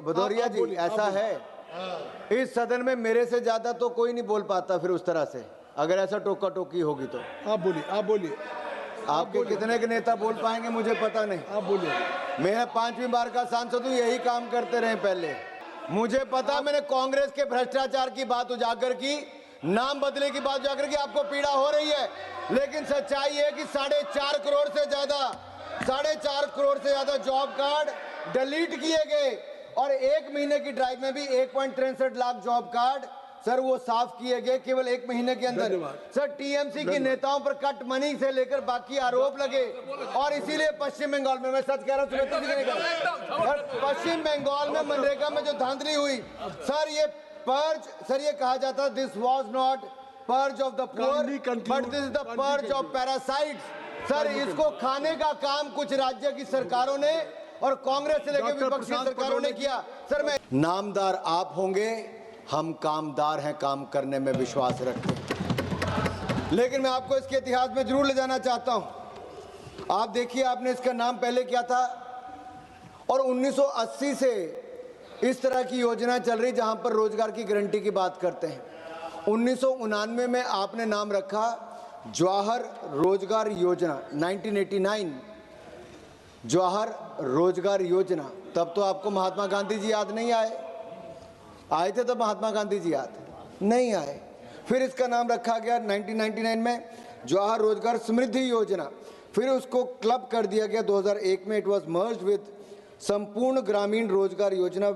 भदौरिया जी, ऐसा है इस सदन में मेरे से ज्यादा तो कोई नहीं बोल पाता फिर उस तरह से, अगर ऐसा टोका टोकी होगी तो। आप बोलिए। आपके कितने के नेता बोल पाएंगे मुझे पता नहीं। आप बोलिए। मैं 5वीं बार का सांसद हूँ, यही काम करते रहे पहले। मुझे पता, मैंने कांग्रेस के भ्रष्टाचार की बात उजागर की, नाम बदले की बात उजागर की, आपको पीड़ा हो रही है, लेकिन सच्चाई है कि 4.5 करोड़ से ज्यादा जॉब कार्ड डिलीट किए गए और 1 महीने की ड्राइव में भी 1.63 लाख जॉब कार्ड सर वो साफ किए गए केवल 1 महीने के अंदर। सर टीएमसी के नेताओं पर कट मनी से लेकर बाकी आरोप लगे और इसीलिए पश्चिम बंगाल में, मैं सच कह रहा हूँ, पश्चिम बंगाल में मनरेगा में जो धांधली हुई सर, ये पर्ज, सर ये कहा जाता this was not purge of the poor but this is the purge of parasites. Sir इसको खाने का काम कुछ राज्य की सरकारों ने और कांग्रेस से लेकर विपक्षी सरकारों ने किया। सर मैं, नामदार आप होंगे, हम कामदार हैं, काम करने में विश्वास रखते हैं। लेकिन मैं आपको इसके इतिहास में जरूर ले जाना चाहता हूं। आप देखिए, आपने इसका नाम पहले क्या था और 1980 से इस तरह की योजना चल रही जहां पर रोजगार की गारंटी की बात करते हैं। 1999 में आपने नाम रखा जवाहर रोजगार योजना, 1989 जवाहर रोजगार योजना। तब तो आपको महात्मा गांधी जी याद नहीं आए थे, तब महात्मा गांधी जी याद नहीं आए। फिर इसका नाम रखा गया 1999 में जवाहर रोजगार समृद्धि योजना, फिर उसको क्लब कर दिया गया 2001 में, इट वाज मर्ज्ड विद संपूर्ण ग्रामीण रोजगार योजना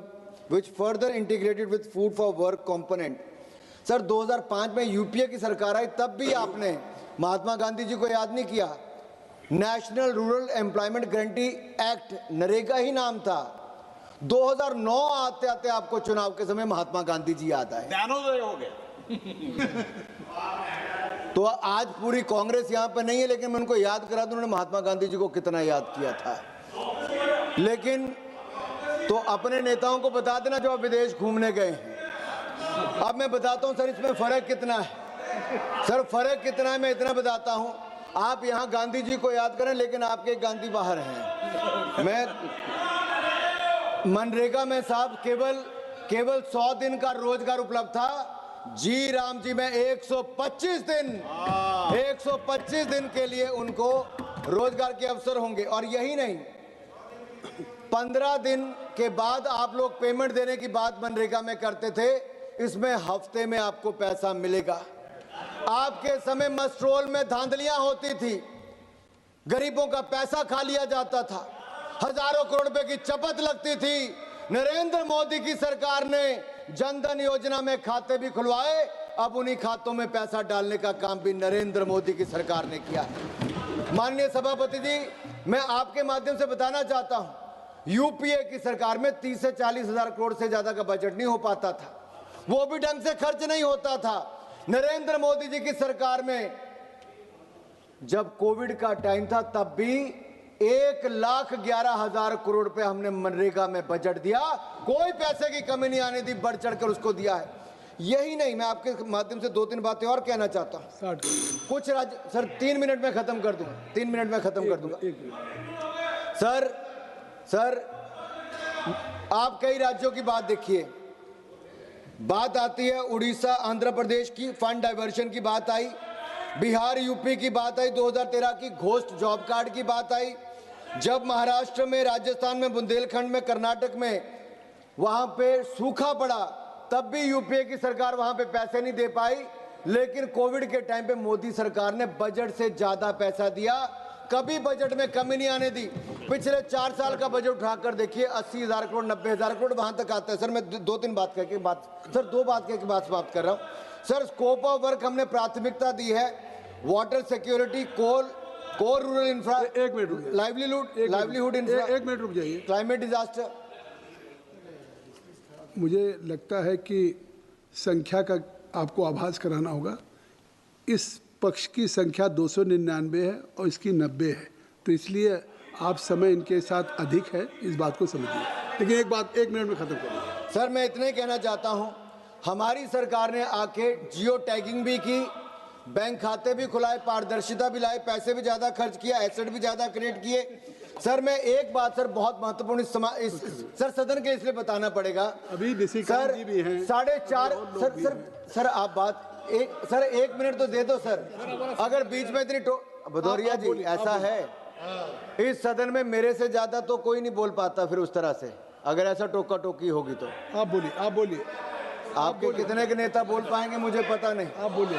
which further integrated with food for work component. Sir 2005 में यूपीए की सरकार आई, तब भी आपने महात्मा गांधी जी को याद नहीं किया। National rural employment guarantee act, NREGA ही नाम था। 2009 आते आते आपको चुनाव के समय महात्मा गांधी जी याद आए, ज्ञानोदय हो गया। तो आज पूरी कांग्रेस यहाँ पे नहीं है, लेकिन मैं उनको याद करा दूं उन्होंने महात्मा गांधी जी को कितना याद किया था। लेकिन तो अपने नेताओं को बता देना जो विदेश घूमने गए हैं। अब मैं बताता हूं सर इसमें फर्क कितना है। सर फर्क कितना है मैं इतना बताता हूं, आप यहाँ गांधी जी को याद करें लेकिन आपके गांधी बाहर हैं। मैं मनरेगा में साहब केवल 100 दिन का रोजगार उपलब्ध था। जी राम जी में 125 दिन के लिए उनको रोजगार के अवसर होंगे। और यही नहीं, 15 दिन के बाद आप लोग पेमेंट देने की बात मनरेगा में करते थे, इसमें हफ्ते में आपको पैसा मिलेगा। आपके समय मस्ट्रोल में धांधलियां होती थी, गरीबों का पैसा खा लिया जाता था, हजारों करोड़ रुपए की चपत लगती थी। नरेंद्र मोदी की सरकार ने जनधन योजना में खाते भी खुलवाए, अब उन्हीं खातों में पैसा डालने का काम भी नरेंद्र मोदी की सरकार ने किया है। माननीय सभापति जी, मैं आपके माध्यम से बताना चाहता हूं, यूपीए की सरकार में 30 से 40 हजार करोड़ से ज्यादा का बजट नहीं हो पाता था, वो भी ढंग से खर्च नहीं होता था। नरेंद्र मोदी जी की सरकार में जब कोविड का टाइम था तब भी 1,11,000 करोड़ रुपए हमने मनरेगा में बजट दिया, कोई पैसे की कमी नहीं आने दी, बढ़ चढ़कर उसको दिया है। यही नहीं, मैं आपके माध्यम से 2-3 बातें और कहना चाहता हूं। कुछ राज्य, सर 3 मिनट में खत्म कर दूंगा, 3 मिनट में खत्म कर दूंगा। सर आप कई राज्यों की बात देखिए, बात आती है उड़ीसा आंध्र प्रदेश की फंड डाइवर्शन की बात आई, बिहार यूपी की बात आई, 2013 की घोस्ट जॉब कार्ड की बात आई। जब महाराष्ट्र में, राजस्थान में, बुंदेलखंड में, कर्नाटक में वहां पे सूखा पड़ा, तब भी यूपीए की सरकार वहां पे पैसे नहीं दे पाई। लेकिन कोविड के टाइम पे मोदी सरकार ने बजट से ज्यादा पैसा दिया, कभी बजट में कमी नहीं आने दी। पिछले 4 साल का बजट उठाकर देखिए, 80,000 करोड़, 90,000 करोड़ वहां तक आता है। सर मैं 2-3 बात कह के बात समाप्त कर रहा हूं। सर स्कोप ऑफ वर्क हमने प्राथमिकता दी है, water security, core rural infra, livelihood infra, 1 minute रुक जाइए, क्लाइमेट डिजास्टर। मुझे लगता है कि संख्या का आपको आभास कराना होगा। इस पक्ष की संख्या 299 है और इसकी 90 है, तो इसलिए आप समय इनके साथ अधिक है, इस बात को समझिए। लेकिन एक बात 1 मिनट में खत्म करिए। सर मैं इतना ही कहना चाहता हूं, हमारी सरकार ने आके जियो टैगिंग भी की, बैंक खाते भी खुलाए, पारदर्शिता भी लाए, पैसे भी ज्यादा खर्च किया, एसेट भी ज्यादा क्रिएट किए। सर मैं एक बात सर बहुत महत्वपूर्ण सर सदन के इसलिए बताना पड़ेगा। अभी निशिकांत सर जी भी हैं, 4:30 सर आप बात एक मिनट तो दे दो सर। अगर बीच में इतनी भदौरिया जी ऐसा है, इस सदन में मेरे से ज्यादा तो कोई नहीं बोल पाता फिर उस तरह से, अगर ऐसा टोका टोकी होगी तो। आप बोलिए आपके कितने के नेता बोल पाएंगे मुझे पता नहीं। आप बोलिए।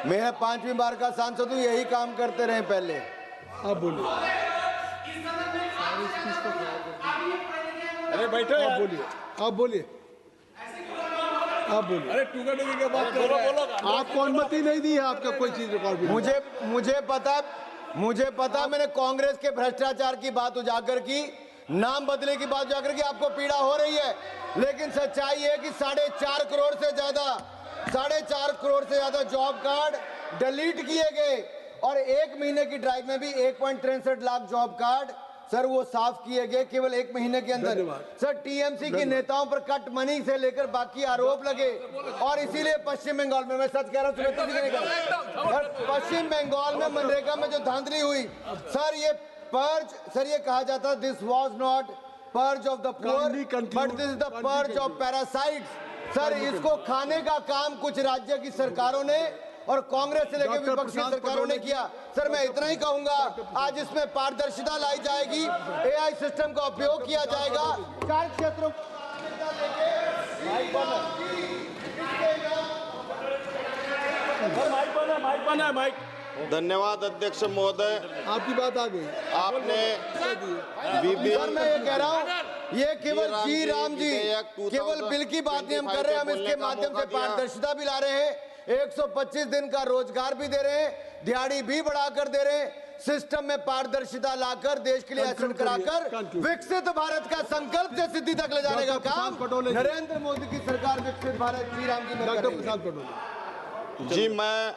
मैं 5वीं बार का सांसद हूँ, यही काम करते रहे पहले। आप बोलिए। अरे बैठो यार। आप बोलिए। अरे टूका टूकी के बात कर रहे हैं। आपको अनुमति नहीं दी है आपका कोई चीज रिकॉर्ड में। मुझे पता मैंने कांग्रेस के भ्रष्टाचार की बात उजागर की, नाम बदले की बात उजागर की, आपको पीड़ा हो रही है, लेकिन सच्चाई है कि 4.5 करोड़ से ज्यादा जॉब कार्ड डिलीट किए गए और 1 महीने की ड्राइव में भी 1.63 लाख जॉब कार्ड सर वो साफ किए गए केवल 1 महीने के अंदर। सर टीएमसी के नेताओं पर कट मनी से लेकर बाकी आरोप लगे और इसीलिए पश्चिम बंगाल में, मैं सच कह रहा हूँ, पश्चिम बंगाल में मनरेगा में जो धांधली हुई सर, ये पर्ज सर ये कहा जाता this was not purge of the poor but this is the purge of parasites. Sir इसको खाने का काम कुछ राज्य की सरकारों ने और कांग्रेस से लेकर विपक्षी सरकारों ने किया। सर मैं इतना ही कहूंगा, आज इसमें पारदर्शिता लाई जाएगी, एआई सिस्टम का उपयोग किया जाएगा 4 क्षेत्रों माइक। धन्यवाद अध्यक्ष महोदय, आपकी बात आ गई। आपने सर मैं ये कह रहा हूँ, ये केवल श्री राम जी केवल बिल की बात नहीं हम कर रहे हैं, हम इसके माध्यम से पारदर्शिता भी ला रहे हैं, 125 दिन का रोजगार भी दे रहे हैं, दिहाड़ी भी बढ़ाकर दे रहे हैं, सिस्टम में पारदर्शिता लाकर देश के लिए एक्शन कराकर विकसित भारत का संकल्प से सिद्धि तक ले जाने का काम नरेंद्र मोदी की सरकार विकसित भारत श्री राम जी में कर रही है। जी मैं